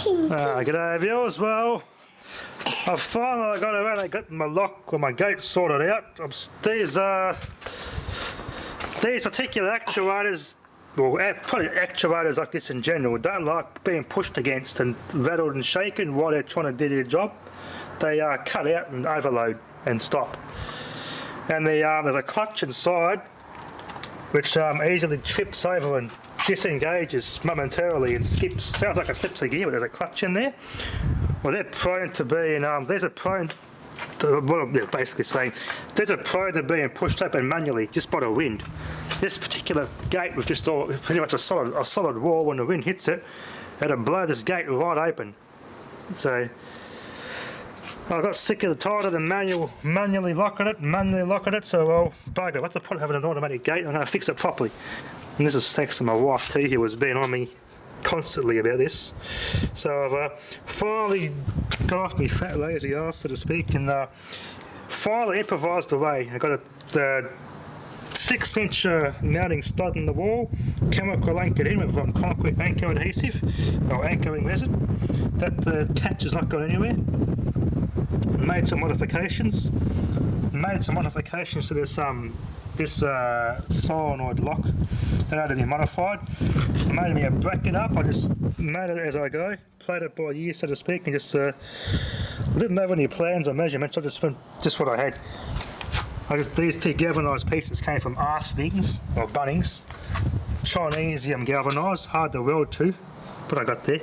G'day viewers. Well, I've finally got around and got my lock or my gate sorted out. These particular actuators, well, probably actuators like this in general, don't like being pushed against and rattled and shaken while they're trying to do their job. They cut out and overload and stop. And there's a clutch inside which easily trips over and disengages momentarily and skips. Sounds like it slips a gear, but there's a clutch in there. Well, they're prone to being, there's a prone to, what they're basically saying, there's a prone to being pushed open manually just by the wind. This particular gate was just pretty much a solid wall. When the wind hits it, it'll blow this gate right open. So I got sick of the tired of the manually locking it, so well, bugger, what's the point of having an automatic gate? I'm going to fix it properly. And this is thanks to my wife too, who was being on me constantly about this. So I've finally got off my fat lazy ass, so to speak, and finally improvised away. I got the 6-inch mounting stud in the wall, chemical anchored in with concrete anchor adhesive, or anchoring resin. That the catch is not going anywhere. Made some modifications to this solenoid lock that had to be modified. I made me a bracket up. I just made it as I go, played it by ear, so to speak, and just didn't have any plans or measurements. I just went what I had. These two galvanised pieces came from Arsenings or Bunnings, Chinese galvanised, hard to weld to, but I got there.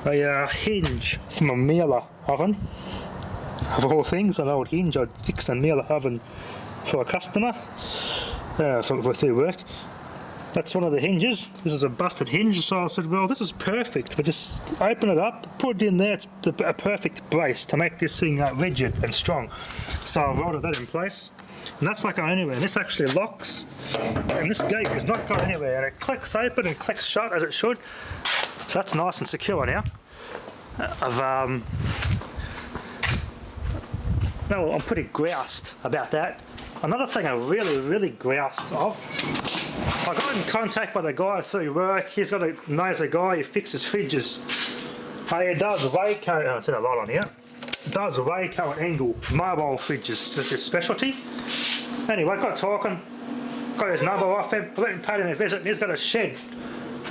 A hinge from a Miele oven, of all things, an old hinge. I'd fix a Miele oven for a customer for through work. That's one of the hinges. This is a busted hinge, so I said, well, this is perfect, but just open it up, put it in there. It's a perfect brace to make this thing rigid and strong. So I welded that in place, and that's not going anywhere. And this actually locks, and this gate is not going anywhere, and it clicks open and clicks shut as it should. So that's nice and secure now. No, I'm pretty groused about that. Another thing I really groused of, I got in contact with a guy through work. He's knows a guy who fixes fridges. He does Waeco, it's in a lot on here, does Waeco and angle mobile fridges. It's his specialty. Anyway, got talking, got his number off him, went and paid him a visit, and he's got a shed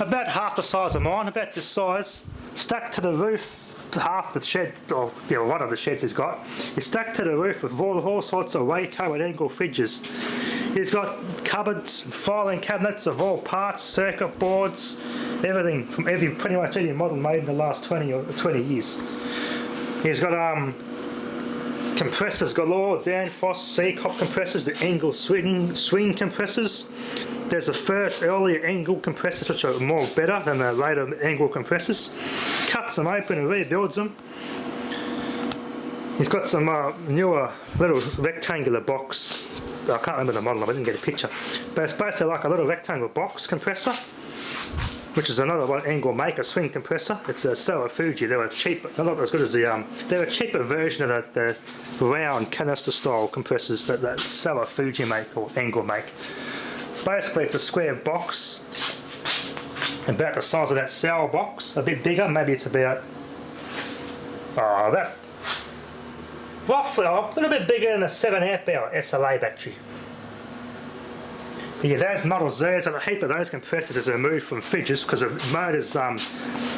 about half the size of mine, about this size, stacked to the roof. Half the shed, or one of the sheds he's got, is stacked to the roof with all sorts of Waeco and angle fridges. He's got cupboards, filing cabinets of all parts, circuit boards, everything from pretty much any model made in the last 20 years. He's got compressors galore, Danfoss C-Cop compressors, the angle swing compressors. There's the first earlier angle compressors which are more better than the later angle compressors. Cuts them open and rebuilds them. He's got some newer little rectangular box. I can't remember the model, I didn't get a picture. But it's basically like a little rectangular box compressor, which is another one angle make, a swing compressor. It's a Sowa Fuji. They were cheaper, not as good as they're a cheaper version of the round canister style compressors that Sowa Fuji make or angle make. Basically, it's a square box, about the size of that Sowa box, a bit bigger. Maybe it's about roughly a little bit bigger than a 7 amp hour SLA battery. But yeah, those models there's a heap of those compressors is removed from fridges because the motors,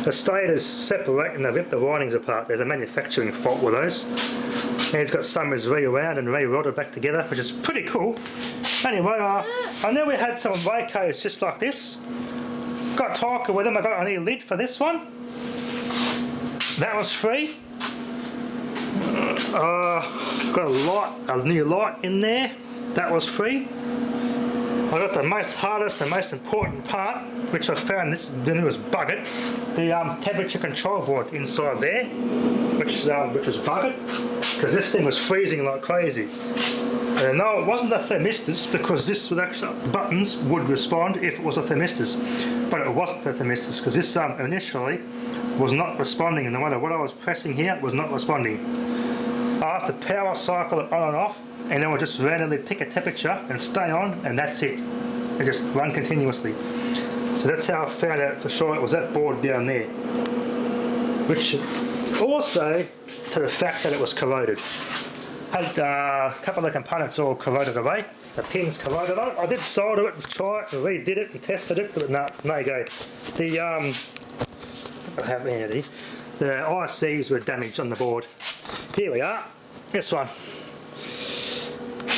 the stators separate and they rip the windings apart. There's a manufacturing fault with those. And it's got some is rewound and re-rodded back together, which is pretty cool. Anyway, I knew we had some Waecos just like this. Got talking with them. I got a new lid for this one. That was free. Got a new light in there. That was free. I got the most hardest and most important part, which I found when it was buggered, the temperature control board inside there, which was buggered, because this thing was freezing like crazy. And no, it wasn't the thermistors, because this would actually, buttons would respond if it was a thermistors, but it wasn't the thermistors, because this initially was not responding, and no matter what I was pressing here, it was not responding. I have to power cycle it on and off, and then we'll just randomly pick a temperature and stay on, and that's it. It just run continuously. So that's how I found out for sure it was that board down there. which also to the fact that it was corroded. Had a couple of components all corroded away. The pins corroded on it. I did solder it and try it and redid it and tested it, but no go. The ICs were damaged on the board. Here we are. This one.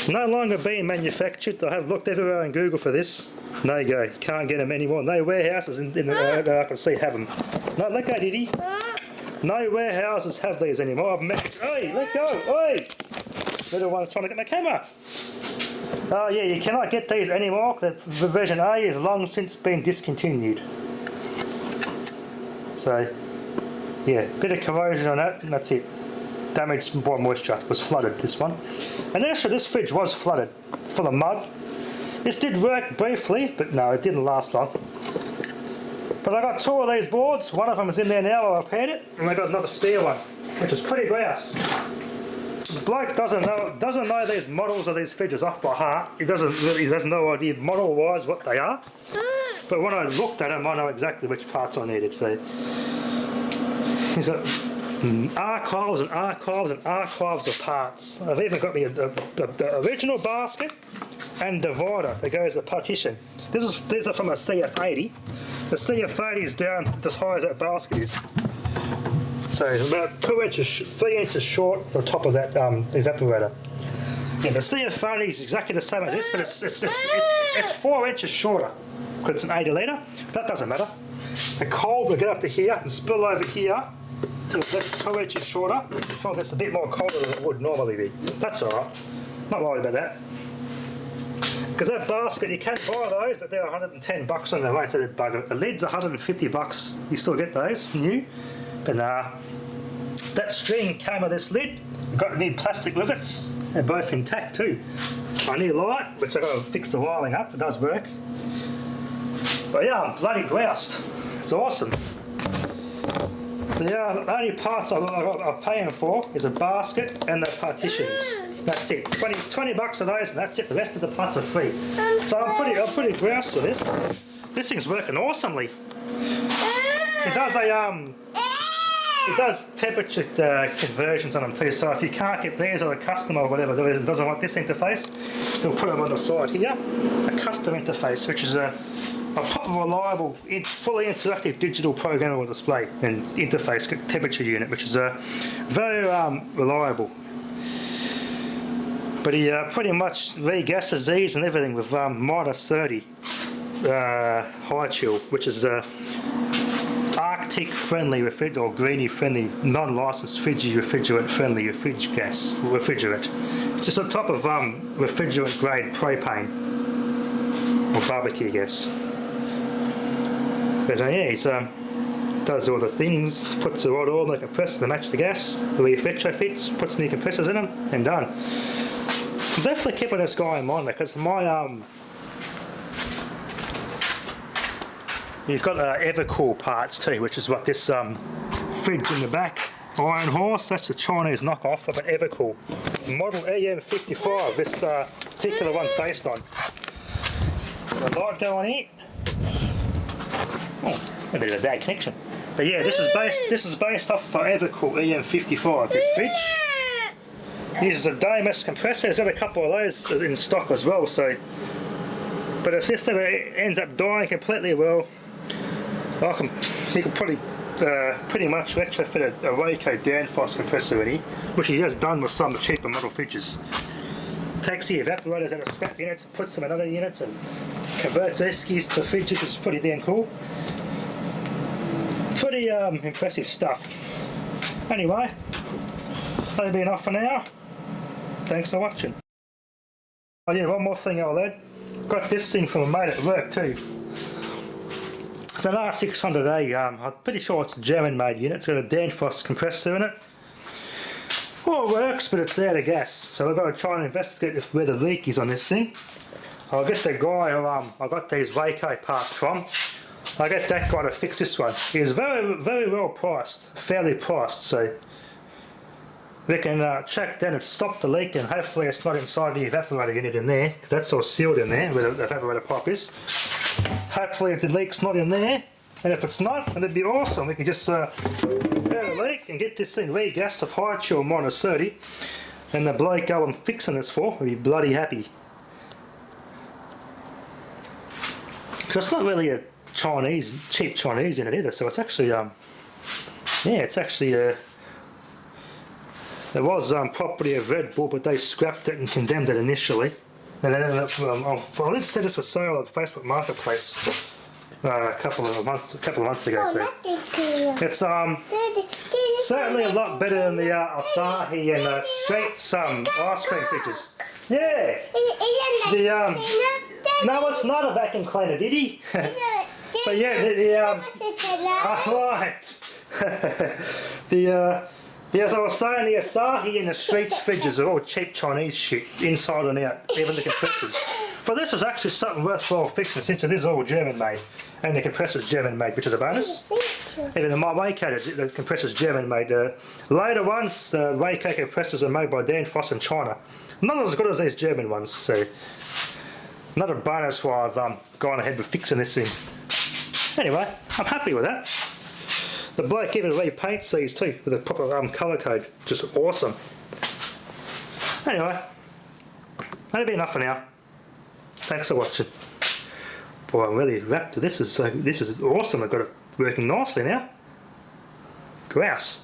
No longer being manufactured. I have looked everywhere on Google for this. No go. Can't get them anymore. No warehouses that I can see have them. No, let go, Diddy. No warehouses have these anymore. Hey, let go. Hey! Little one trying to get my camera. Oh yeah, you cannot get these anymore. The version A is long since been discontinued. So, yeah, bit of corrosion on that, and that's it. Damaged by moisture. It was flooded, this one. And actually, this fridge was flooded, full of mud. This did work briefly, but no, it didn't last long. But I got 2 of these boards. One of them is in there now. I repaired it, and I got another spare one, which is pretty grouse. The bloke doesn't know these models of these fridges off by heart. He has no idea model-wise what they are. But when I looked at them, I know exactly which parts I needed. So he's got archives and archives and archives of parts. I've even got me the original basket and divider that goes to the partition. These are from a CF80. The CF80 is down as high as that basket is. So it's about 3 inches short from the top of that evaporator. Yeah, the CF80 is exactly the same as this, but it's 4 inches shorter because it's an 80 litre. That doesn't matter. The cold will get up to here and spill over here. That's 2 inches shorter. I feel that's a bit more colder than it would normally be. That's alright. Not worried about that. Because that basket, you can buy those, but they're $110 on their way to the bugger. The lid's $150. You still get those new. But that string came with this lid. Need plastic rivets. They're both intact too. I need a light, which I've got to fix the wiring up. It does work. But yeah, I'm bloody groused. It's awesome. But yeah, the only parts I'm paying for is a basket and the partitions. That's it. 20 bucks of those, and that's it. The rest of the parts are free. So I'm pretty groused with this. This thing's working awesomely. It does temperature conversions on them too, so if you can't get these or the customer or whatever doesn't want this interface, we'll put them on the side here. A custom interface, which is a proper, reliable, fully interactive digital programmable display and interface temperature unit, which is very reliable. But he pretty much regasses these and everything with minus 30 high chill, which is Arctic friendly refrigerant or greeny friendly, non-licensed refrigerant friendly refrigerant. It's just on top of refrigerant grade propane or barbecue gas. But yeah, he does all the things, puts the right oil in the compressor to match the gas, the way retrofits, puts new compressors in them, and done. I'm definitely keeping this guy in mind because my he's got Evercool parts too, which is what this fridge in the back, Iron Horse, that's the Chinese knockoff of an Evercool. Model EM55, this particular one's based on. The light going here. Oh, a bit of a bad connection. But yeah, this is based off for Evercool EM55, this fridge. Uses a Damas compressor. There's got a couple of those in stock as well, so. But if this ever ends up dying completely, well, he could probably pretty much retrofit a Waeco downforce compressor in here, which he has done with some cheaper model fridges. Takes the evaporators out of scrap units and puts them in other units and converts Eskies to fridges, which is pretty damn cool. Pretty impressive stuff. Anyway, that'll be enough for now. Thanks for watching. Oh yeah, one more thing I'll add. Got this thing from a mate at work too. It's an R600A, I'm pretty sure it's a German made unit. It's got a Danfoss compressor in it. Well, it works, but it's out of gas, so we've got to try and investigate where the leak is on this thing. I'll get the guy who I got these Waeco parts from. I'll get that guy to fix this one. He is very, very well priced, fairly priced, so we can check then and stop the leak, and hopefully it's not inside the evaporator unit in there, because that's all sealed in there where the evaporator pipe is. Hopefully if the leak's not in there, And if it's not, then it'd be awesome. We can just add a leak and get this thing regassed to high chill -30. And the bloke I'm fixing this for will be bloody happy. Because it's not really a cheap Chinese in it either, so it's actually, yeah, it's actually, it was property of Red Bull, but they scrapped it and condemned it initially. And then I did set this for sale on Facebook Marketplace a couple of months ago. So it's certainly a lot better than the Asahi and Streets ice cream fridges. Yeah. No, it's not a vacuum cleaner, did he? But yeah, right. As I was saying, the Asahi and the Streets fridges are all cheap Chinese shit, inside and out, even the compressors. But this is actually something worthwhile fixing, since it is all German made, and the compressor's German made, which is a bonus. Even the Waeco, the compressor's German made. Later ones, the Waeco compressors are made by Danfoss in China. Not as good as these German ones, so another bonus why I've gone ahead with fixing this thing. Anyway, I'm happy with that. The bloke even repaints these too with a proper colour code, just awesome. Anyway, that'll be enough for now. Thanks for watching. Boy, I'm really wrapped. This is awesome. I've got it working nicely now. Grouse.